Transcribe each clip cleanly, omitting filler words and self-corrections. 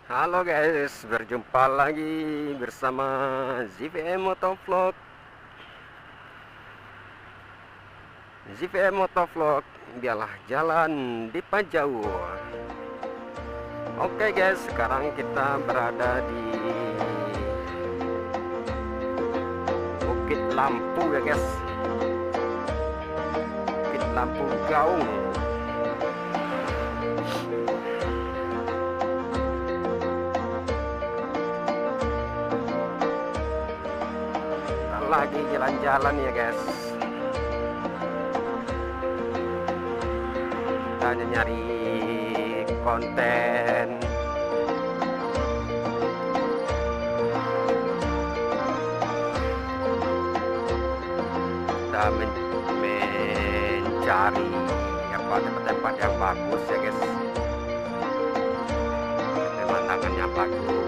Halo guys, berjumpa lagi bersama ZVM Motovlog. ZVM Motovlog, biarlah jalan di Pajau. Oke guys, sekarang kita berada di Bukit Lampu ya guys. Bukit Lampu Gaung. Lagi jalan-jalan ya guys, kita hanya nyari konten. Kita mencari tempat-tempat yang bagus ya guys, pemandangannya bagus.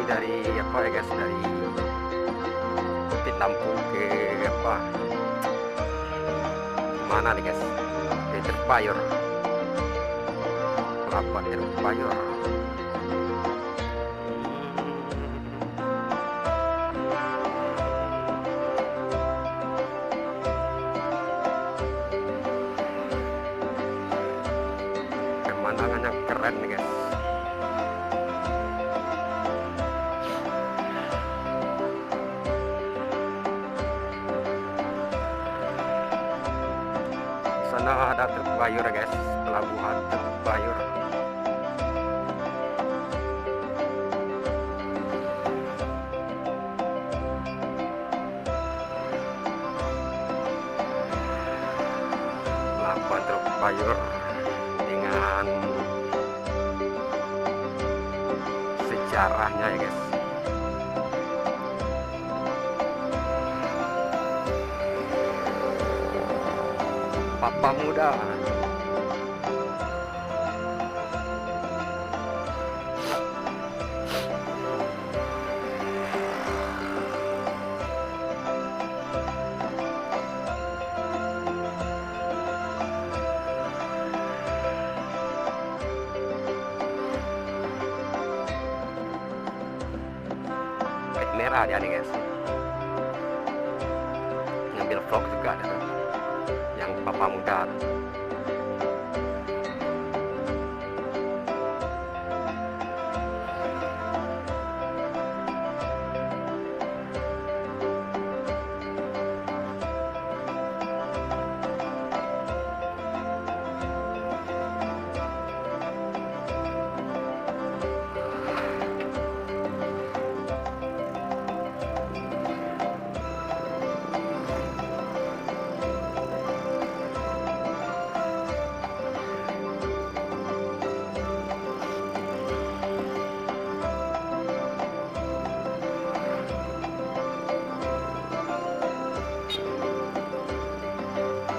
Dari apa ya guys, dari Bukit Lampu ke mana nih guys, ke Terpayur, Kelapa Terpayur. Pemandangannya keren nih guys. Sana ada Terpayur guys, pelabuhan Terpayur. Pelabuhan Terpayur dengan sejarahnya ya guys. Papa Muda. Pet merah dia nih guys. Ngambil vlog juga ada yang Papa Muda.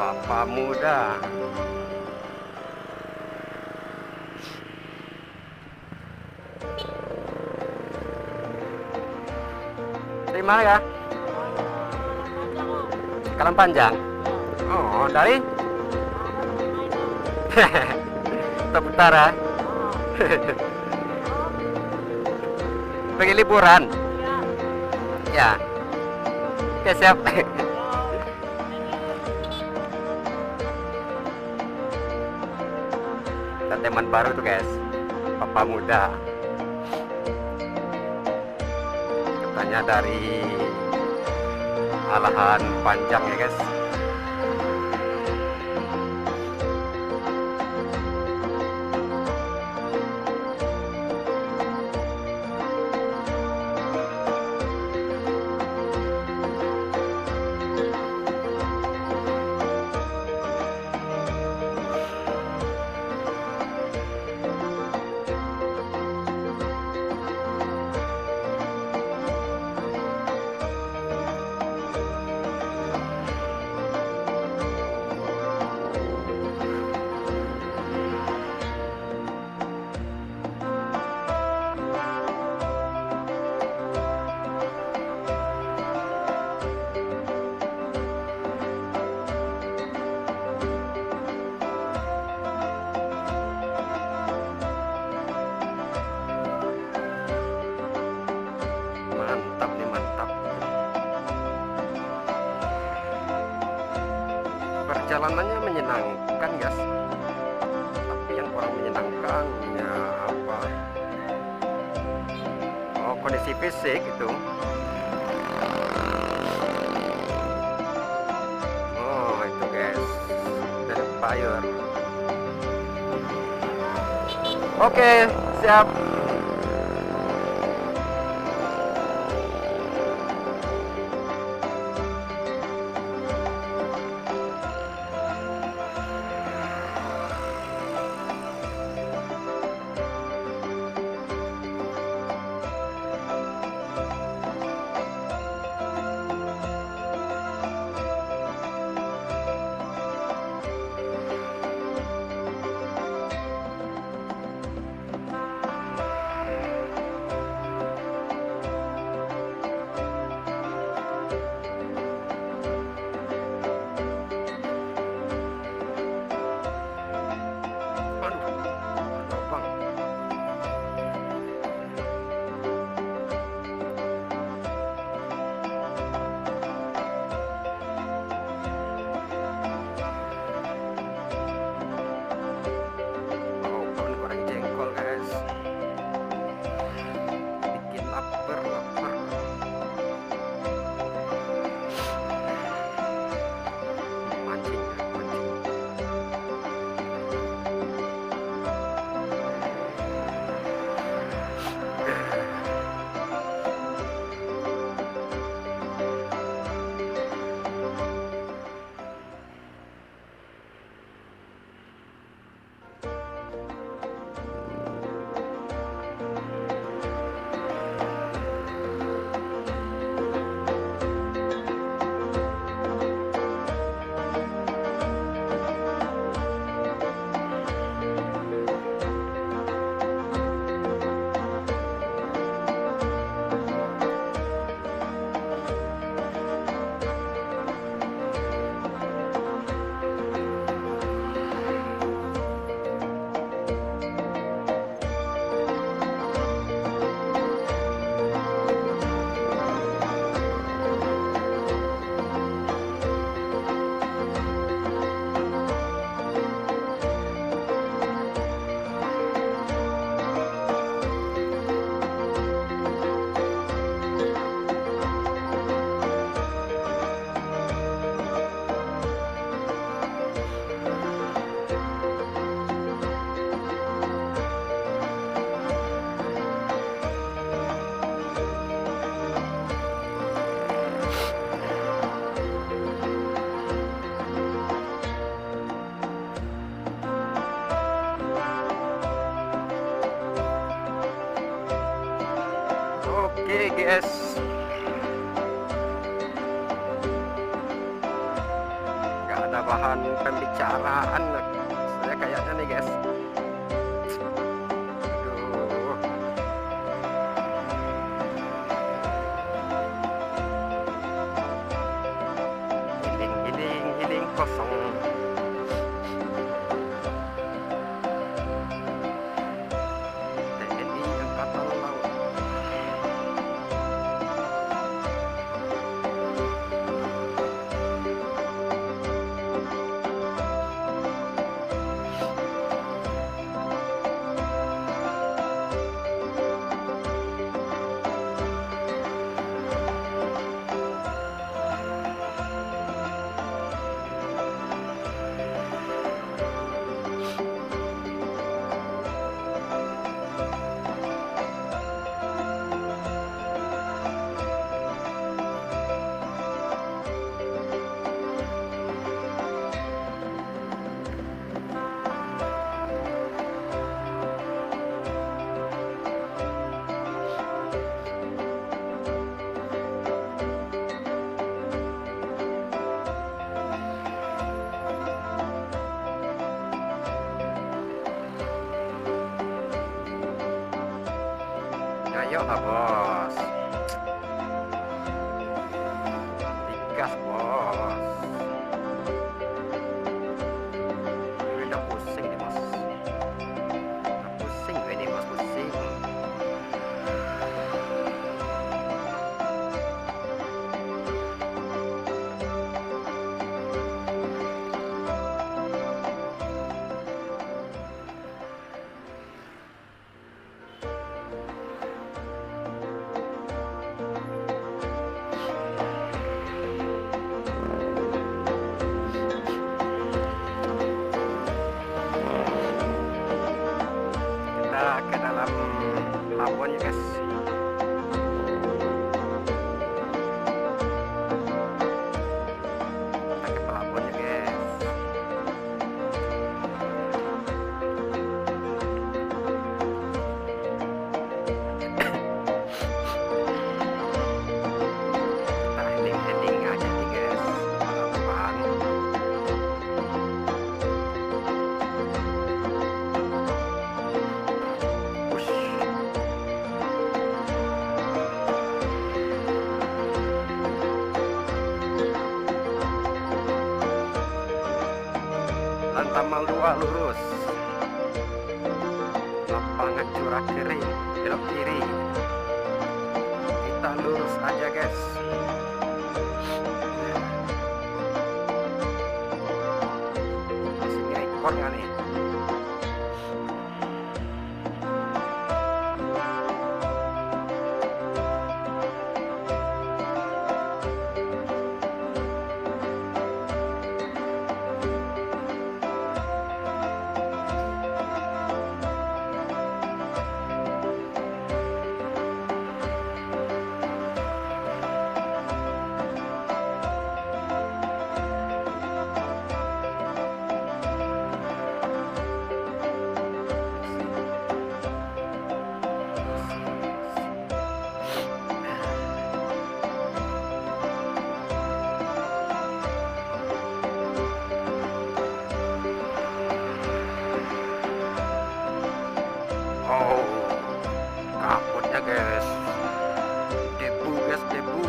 Papa Muda. Dari mana ya? Kalam Panjang. Oh, dari Kutub Utara. Pergi liburan. Ya. Oke, siap. Teman baru tuh guys, Papa Muda. Katanya dari Alahan Panjang ya guys. perjalanannya menyenangkan guys, tapi yang kurang menyenangkan ya apa, oh kondisi fisik itu. Oh itu guys, dari fire. Oke siap. Oke guys, nggak ada bahan pembicaraan saya kayaknya nih guys. Aduh. Giling kosong. TNI Angkatan Laut. Ayo lah bos, digas bos. Udah pusing nih bos, udah pusing gue nih bos, pusing. Tamal 2 lurus, lapangan curah kering, belok kiri, kita lurus aja guys. Masih rekor nggak nih? Oh, kaputnya guys, debu guys, debu.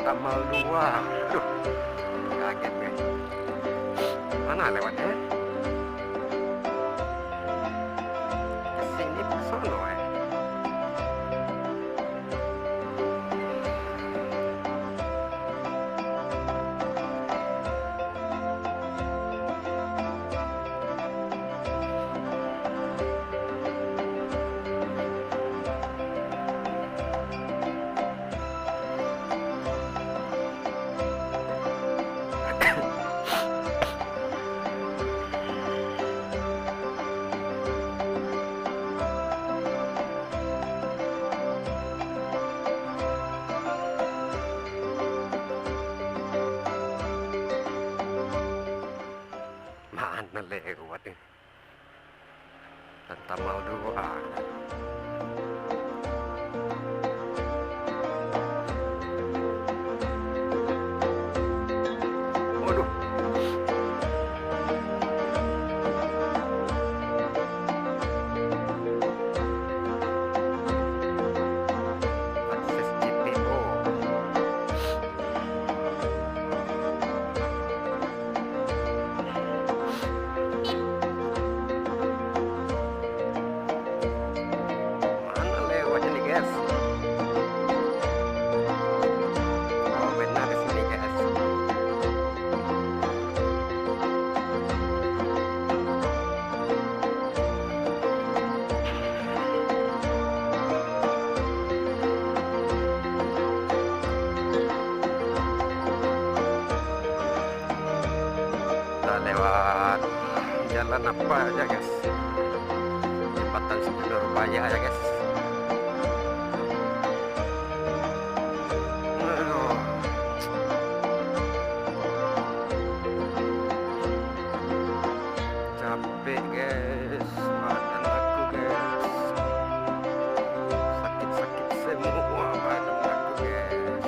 Tamal 2, aduh, kaget gue. Mana lewatnya? Kesini ke sono ya. Mana lewat nih? Dan Tamal 2. Waduh. Akses GPO. Mana lewatnya nih guys? Oh benar di sini guys. Kita lewat jalan apa aja guys? Jembatan Sebenur-Baya ya guys. Aduh. Capek guys, badan aku guys, sakit-sakit semua badan aku guys.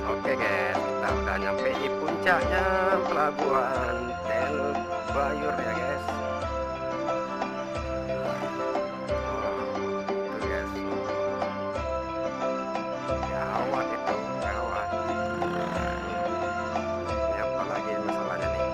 Oke guys, kita udah nyampe di puncaknya pelabuhan Tel Bayur ya guys. Oh, itu guys. Gawat itu, gawat. Ini apa lagi masalahnya nih?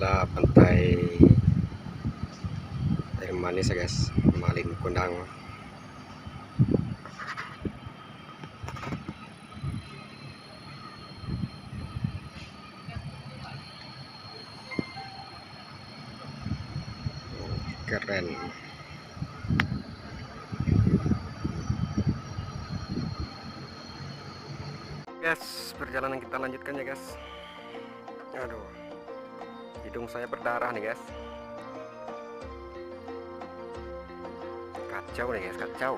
adalah pantai air manis ya guys, Malin Kundang. Keren. Guys, perjalanan kita lanjutkan ya guys. Aduh, hidung saya berdarah nih guys. Kacau nih guys, kacau.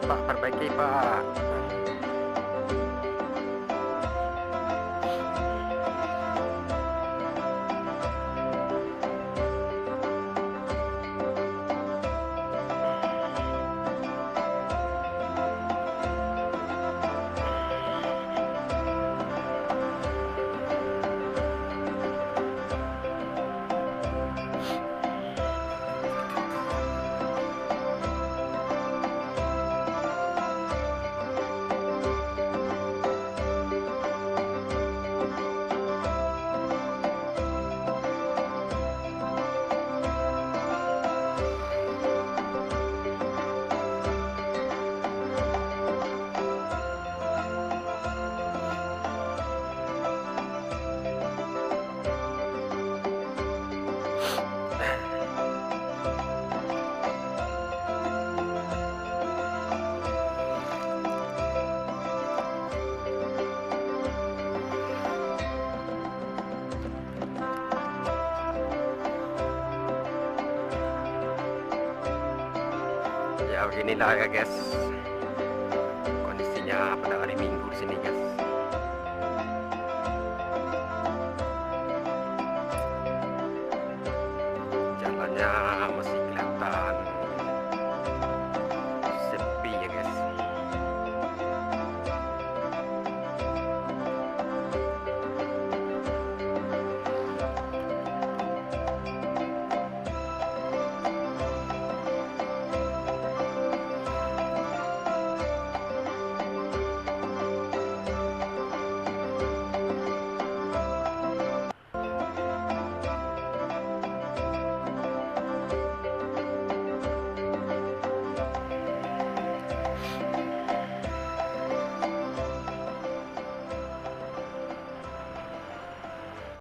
Pak, perbaiki Pak. Ya beginilah ya guys kondisinya pada hari Minggu di sini guys.